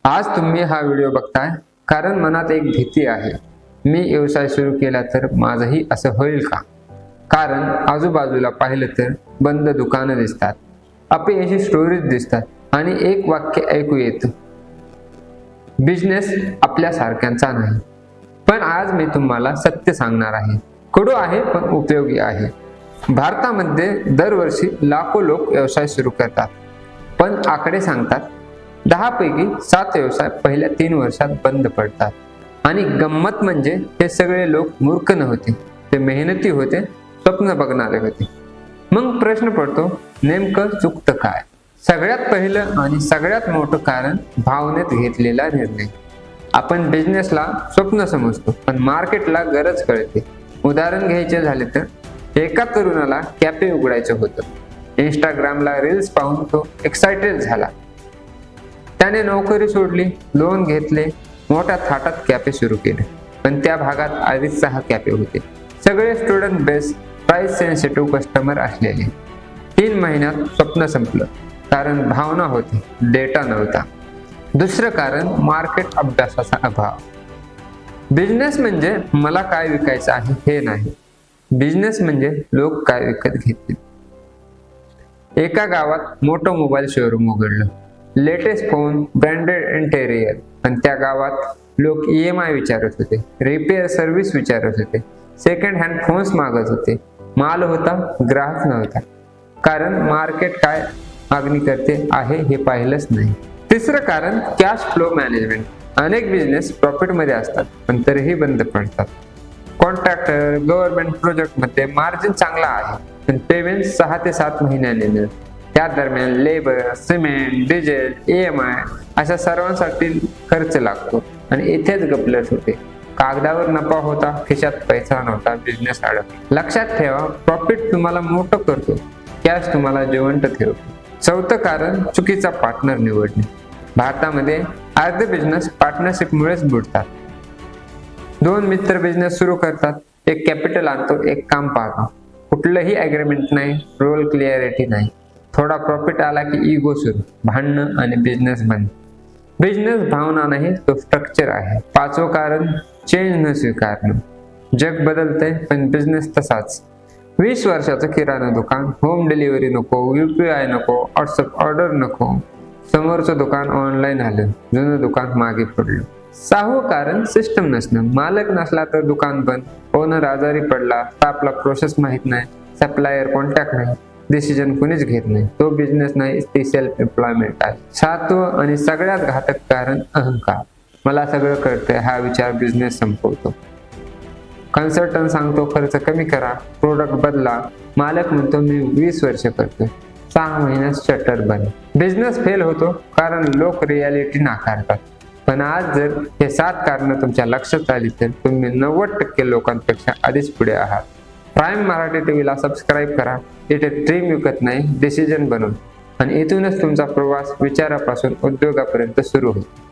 आज तुम्ही हा व्हिडिओ बघताय कारण मनात एक भीती आहे, मी व्यवसाय सुरू केला तर माझंही असं होईल का? कारण आजूबाजूला पाहिलं तर बंद दुकानं दिसतात, अपयशी स्टोरीज दिसतात आणि एक वाक्य ऐकू येतं, बिझनेस आपल्यासारख्यांचा नाही. पण आज मी तुम्हाला सत्य सांगणार आहे. कडू आहे पण उपयोगी आहे. भारतामध्ये दरवर्षी लाखो लोक व्यवसाय सुरू करतात, पण आकडे सांगतात 10 पैकी 7 व्यवसाय पहिल्या 3 वर्षात बंद पडतात. आणि गंमत म्हणजे हे सगळे लोक मूर्ख नव्हते, ते मेहनती होते, स्वप्न बघणारे होते. मग प्रश्न पडतो, नेमकं चुकतं काय? सगळ्यात पहिलं आणि सगळ्यात मोठं कारण भावनेत घेतलेला निर्णय. आपण बिझनेसला स्वप्न समजतो, पण मार्केटला गरज कळते. उदाहरण घ्यायचे झाले तर एका तरुणाला कॅफे उघडायचं होतं. इंस्टाग्रामला रील्स पाहून तो एक्साइटेड झाला. त्याने नोकरी सोडली, लोन घेतले, मोठ्या थाटात कॅफे सुरू केले. पण त्या भागात आधीच 6 कॅफे होते, सगळे student base, price sensitive customer असलेले. 3 महिन्यात स्वप्न संपलं, कारण भावना होती, डेटा नव्हता. दुसरं कारण मार्केट अभ्यासाचा अभाव. बिझनेस म्हणजे मला काय विकायचं आहे हे नाही, बिझनेस म्हणजे लोक काय विकत घेतील. एका गावात मोठं मोबाईल शोरूम उघडलं, लेटेस्ट फोन, ब्रँडेड इंटेरियर. पण त्या गावात लोक EMI विचारत होते, रिपेअर सर्व्हिस विचारत होते, सेकंड हँड फोन्स मागत होते. माल होता, ग्राहक नव्हता, कारण मार्केट काय मागणी करते आहे हे पाहिलंच नाही. तिसरं कारण कॅश फ्लो मॅनेजमेंट. अनेक बिझनेस प्रॉफिटमध्ये असतात, पण तरीही बंद पडतात. कॉन्ट्रॅक्टर, गव्हर्नमेंट प्रोजेक्टमध्ये मार्जिन चांगला आहे, पण पेमेंट 6 ते 7 महिन्यांनी मिळते. त्या दरम्यान लेबर, सिमेंट, डिझेल, EMI अशा सर्वांसाठी खर्च लागतो आणि इथेच गपलत होते. कागदावर नफा होता, खिशात पैसा नव्हता, बिझनेस अडकला. लक्षात ठेवा, प्रॉफिट तुम्हाला मोठं करतो, कॅश तुम्हाला जिवंत ठेवतो. चौथं कारण चुकीचा पार्टनर निवडणे. भारतामध्ये अर्धे बिझनेस पार्टनरशिपमुळेच बुडतात. 2 मित्र बिझनेस सुरू करतात, एक कॅपिटल आणतो, एक काम पाहतो. कुठलंही ॲग्रीमेंट नाही, रोल क्लिअरिटी नाही. थोडा प्रॉफिट आला की इगो सुरू, भांडणं आणि बिझनेस बंद. बिझनेस भावना नाही, तो स्ट्रक्चर आहे. 5वं कारण चेंज न स्वीकारणं. जग बदलतंय पण बिझनेस तसाच. 20 वर्षाचं किराणा दुकान, होम डिलिव्हरी नको, UPI नको, व्हॉट्सअप ऑर्डर नको. समोरचं दुकान ऑनलाईन आलं, जुनं दुकान मागे पडलं. 6वं कारण सिस्टम नसणं. मालक नसला तर दुकान बंद, ओनर आजारी पडला, स्टाफला प्रोसेस माहित नाही, सप्लायर कॉन्टॅक्ट नाही, डिसिजन कोणीच घेत नाही. तो बिझनेस नाही, ती सेल्फ एम्प्लॉयमेंट आहे. 7वं आणि सगळ्यात घातक कारण अहंकार. मला सगळं कळतंय हा विचार बिझनेस संपवतो. कन्सल्टंट सांगतो खर्च कमी करा, प्रोडक्ट बदला. मालक म्हणतो मी 20 वर्ष करतोय, 6 महिन्यात शटर बंद. बिझनेस फेल होतो कारण लोक रियालिटी नाकारतात. पण आज जर हे 7 कारणं तुमच्या लक्षात आली तर तुम्ही 90% लोकांपेक्षा आधीच पुढे आहात. प्राईम मराठी टीव्हीला सबस्क्राईब करा. इथे ड्रीम विकत नाही, डिसिजन बनवून. आणि इथूनच तुमचा प्रवास विचारापासून उद्योगापर्यंत सुरू होईल.